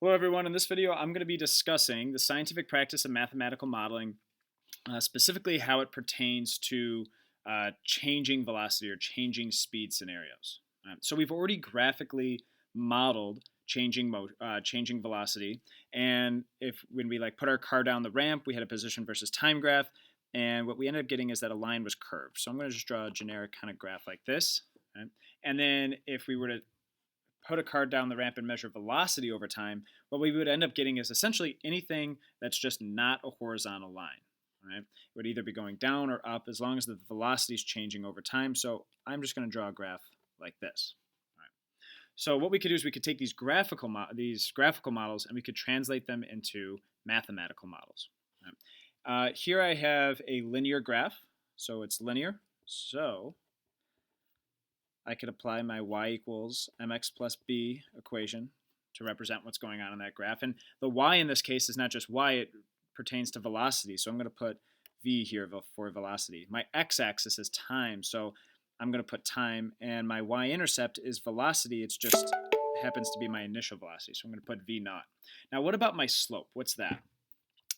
Hello everyone, in this video I'm going to be discussing the scientific practice of mathematical modeling, specifically how it pertains to changing velocity or changing speed scenarios. So we've already graphically modeled changing velocity, and if when we put our car down the ramp, we had a position versus time graph, and what we ended up getting is that a line was curved. So I'm going to just draw a generic kind of graph like this, right? And then if we were to put a car down the ramp and measure velocity over time, what we would end up getting is essentially anything that's just not a horizontal line. Right? It would either be going down or up as long as the velocity is changing over time. So I'm just going to draw a graph like this. All right. So what we could do is we could take these graphical models and we could translate them into mathematical models. Right? Here I have a linear graph, so it's linear. So I could apply my y equals mx plus b equation to represent what's going on in that graph. And the y in this case is not just y, it pertains to velocity. So I'm going to put v here for velocity. My x-axis is time, so I'm going to put time. And my y-intercept is velocity. It's just happens to be my initial velocity. So I'm going to put v naught. Now what about my slope? What's that?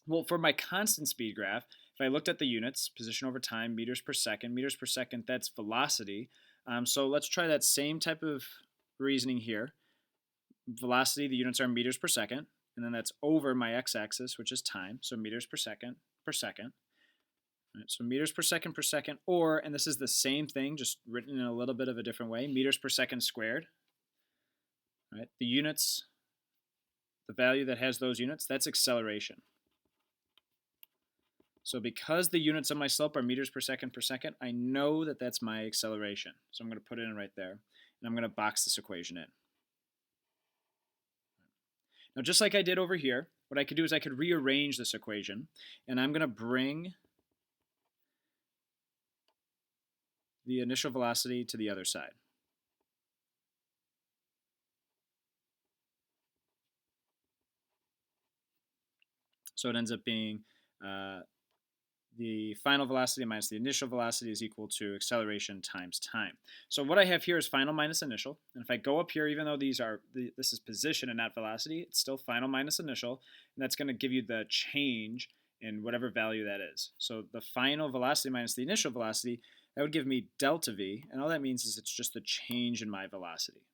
Well, for my constant speed graph, if I looked at the units, position over time, meters per second, that's velocity. So let's try that same type of reasoning here. Velocity, the units are meters per second, and then that's over my x-axis, which is time, so meters per second per second. Right, so meters per second, or, and this is the same thing, just written in a little bit of a different way, meters per second squared. Right, the units, the value that has those units, that's acceleration. So because the units of my slope are meters per second, I know that that's my acceleration. So I'm going to put it in right there, and I'm going to box this equation in. Now, just like I did over here, what I could do is I could rearrange this equation, and I'm going to bring the initial velocity to the other side. So it ends up being the final velocity minus the initial velocity is equal to acceleration times time. So what I have here is final minus initial. And if I go up here, even though this is position and not velocity, it's still final minus initial. And that's going to give you the change in whatever value that is. So the final velocity minus the initial velocity, that would give me delta v. And all that means is it's just the change in my velocity.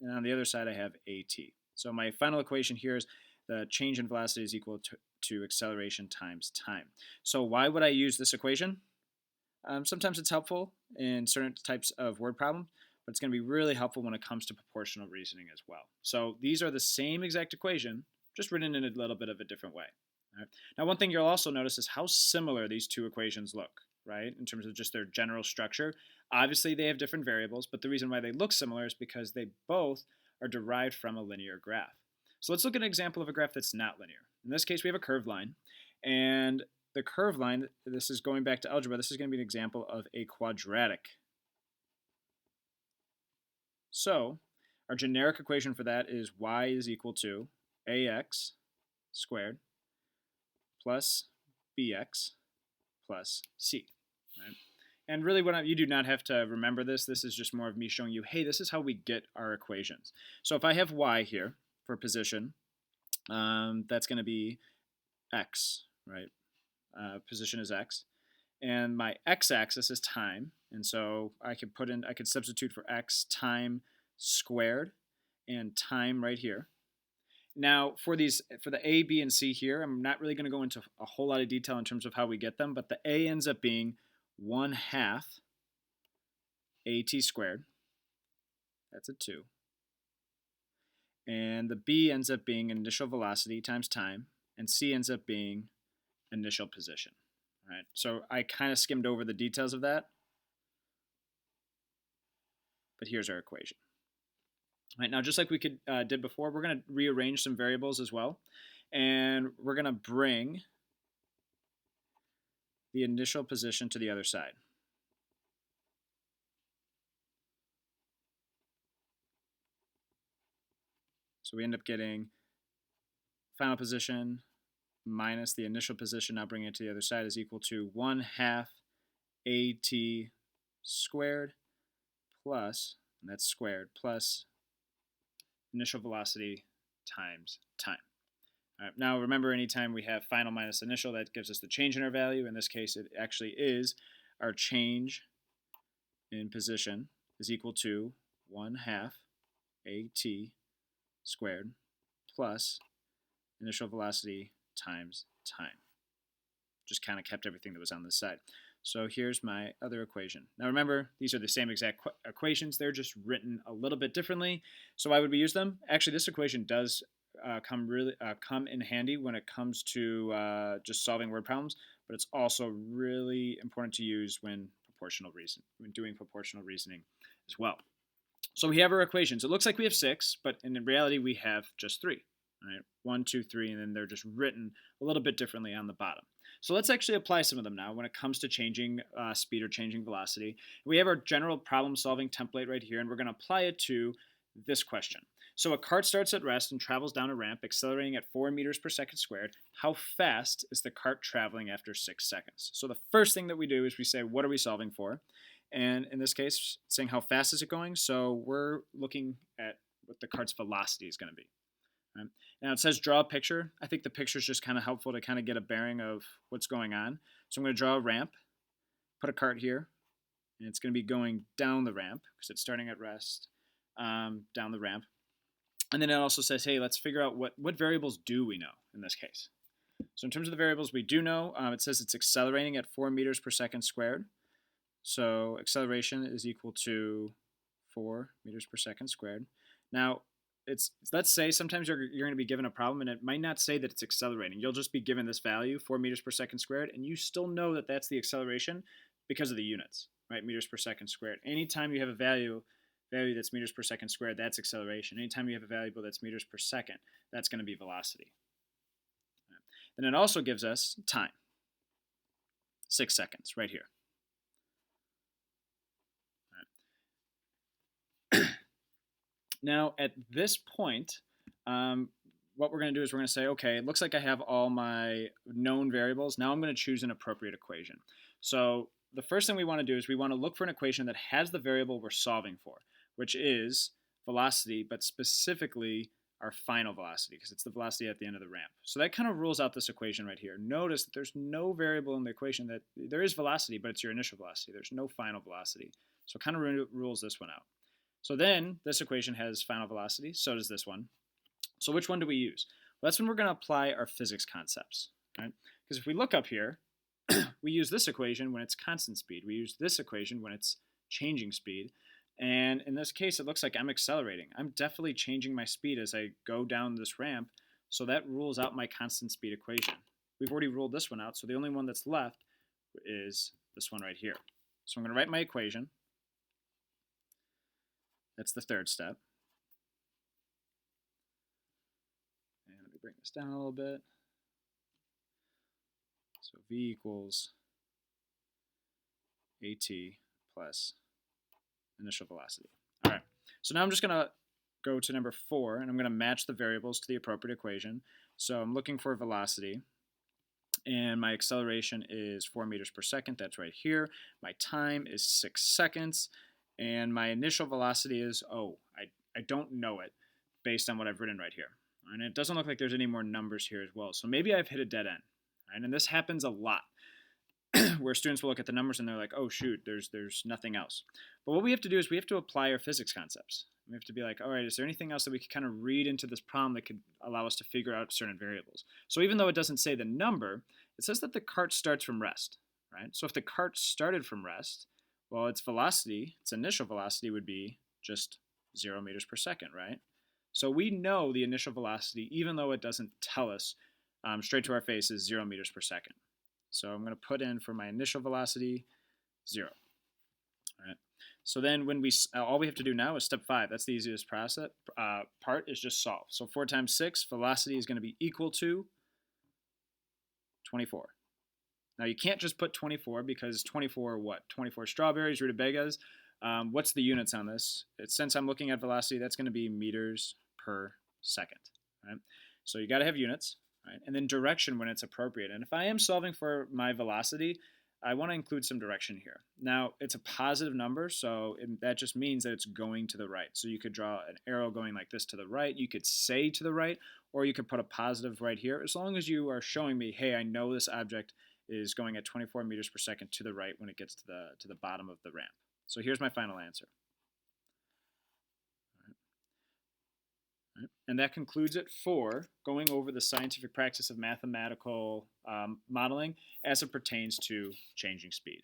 And on the other side, I have at. So my final equation here is the change in velocity is equal to acceleration times time. So why would I use this equation? Sometimes it's helpful in certain types of word problems, but it's going to be really helpful when it comes to proportional reasoning as well. So these are the same exact equation, just written in a little bit of a different way. Right? Now, one thing you'll also notice is how similar these two equations look, right, in terms of just their general structure. Obviously, they have different variables, but the reason why they look similar is because they both are derived from a linear graph. So let's look at an example of a graph that's not linear. In this case, we have a curved line. And the curved line, this is going back to algebra, this is going to be an example of a quadratic. So our generic equation for that is y is equal to ax squared plus bx plus c. Right? And really, you do not have to remember this. This is just more of me showing you, hey, this is how we get our equations. So if I have y here for position, that's going to be x, right? Position is x. And my x-axis is time. And so I could substitute for x time squared and time right here. Now, for the A, B, and C here, I'm not really going to go into a whole lot of detail in terms of how we get them, but the A ends up being 1/2 at squared. That's a 2. And the B ends up being initial velocity times time, and C ends up being initial position. Right? So I kind of skimmed over the details of that, but here's our equation. Right, now, just like we did before, we're going to rearrange some variables as well, and we're going to bring the initial position to the other side. So we end up getting final position minus the initial position, now bringing it to the other side, is equal to 1/2 at squared plus, and that's squared, plus initial velocity times time. All right, now remember, anytime we have final minus initial, that gives us the change in our value. In this case, it actually is our change in position is equal to 1/2 AT squared plus initial velocity times time. Just kind of kept everything that was on this side. So here's my other equation. Now remember, these are the same exact equations. They're just written a little bit differently. So why would we use them? Actually, this equation does come in handy when it comes to just solving word problems, but it's also really important to use when doing proportional reasoning as well. So we have our equations. It looks like we have 6, but in reality we have just 3. All right, 1, 2, 3, and then they're just written a little bit differently on the bottom. So let's actually apply some of them now when it comes to changing speed or changing velocity. We have our general problem-solving template right here, and we're going to apply it to this question. So a cart starts at rest and travels down a ramp, accelerating at 4 meters per second squared. How fast is the cart traveling after 6 seconds? So the first thing that we do is we say, what are we solving for? And in this case, saying how fast is it going? So we're looking at what the cart's velocity is going to be. Right? Now it says draw a picture. I think the picture is just kind of helpful to kind of get a bearing of what's going on. So I'm going to draw a ramp, put a cart here, and it's going to be going down the ramp because it's starting at rest, down the ramp. And then it also says, hey, let's figure out what variables do we know in this case. So in terms of the variables we do know, it says it's accelerating at 4 meters per second squared. So acceleration is equal to 4 meters per second squared. Now, let's say sometimes you're going to be given a problem and it might not say that it's accelerating. You'll just be given this value, 4 meters per second squared, and you still know that that's the acceleration because of the units, right? Meters per second squared. Anytime you have a value that's meters per second squared, that's acceleration. Anytime you have a variable that's meters per second, that's going to be velocity. Right. Then it also gives us time, 6 seconds right here. Now, at this point, what we're going to do is we're going to say, okay, it looks like I have all my known variables. Now I'm going to choose an appropriate equation. So the first thing we want to do is we want to look for an equation that has the variable we're solving for, which is velocity, but specifically our final velocity, because it's the velocity at the end of the ramp. So that kind of rules out this equation right here. Notice that there's no variable in the equation that there is velocity, but it's your initial velocity. There's no final velocity. So it kind of rules this one out. So then this equation has final velocity, so does this one. So which one do we use? Well, that's when we're going to apply our physics concepts, right? Because if we look up here, we use this equation when it's constant speed. We use this equation when it's changing speed. And in this case, it looks like I'm accelerating. I'm definitely changing my speed as I go down this ramp, so that rules out my constant speed equation. We've already ruled this one out, so the only one that's left is this one right here. So I'm going to write my equation. That's the third step. And let me bring this down a little bit. So V equals AT plus initial velocity. All right, so now I'm just going to go to number 4, and I'm going to match the variables to the appropriate equation. So I'm looking for velocity, and my acceleration is 4 meters per second. That's right here. My time is 6 seconds. And my initial velocity is, I don't know it based on what I've written right here. And it doesn't look like there's any more numbers here as well. So maybe I've hit a dead end. Right? And this happens a lot where students will look at the numbers and they're like, oh, shoot, there's nothing else. But what we have to do is we have to apply our physics concepts. We have to be like, all right, is there anything else that we could kind of read into this problem that could allow us to figure out certain variables? So even though it doesn't say the number, it says that the cart starts from rest. Right? So if the cart started from rest, well, its velocity, its initial velocity would be just 0 meters per second, right? So we know the initial velocity, even though it doesn't tell us straight to our face, is 0 meters per second. So I'm going to put in for my initial velocity 0. All right. So then when all we have to do now is step 5. That's the easiest part is just solve. So 4 times 6, velocity is going to be equal to 24. Now, you can't just put 24 because 24 what? 24 strawberries, rutabagas. What's the units on this? Since I'm looking at velocity, that's going to be meters per second. Right? So you got to have units, right? And then direction when it's appropriate. And if I am solving for my velocity, I want to include some direction here. Now, it's a positive number, so that just means that it's going to the right. So you could draw an arrow going like this to the right. You could say to the right, or you could put a positive right here, as long as you are showing me, hey, I know this object is going at 24 meters per second to the right when it gets to the bottom of the ramp. So here's my final answer. And that concludes it for going over the scientific practice of mathematical modeling as it pertains to changing speed.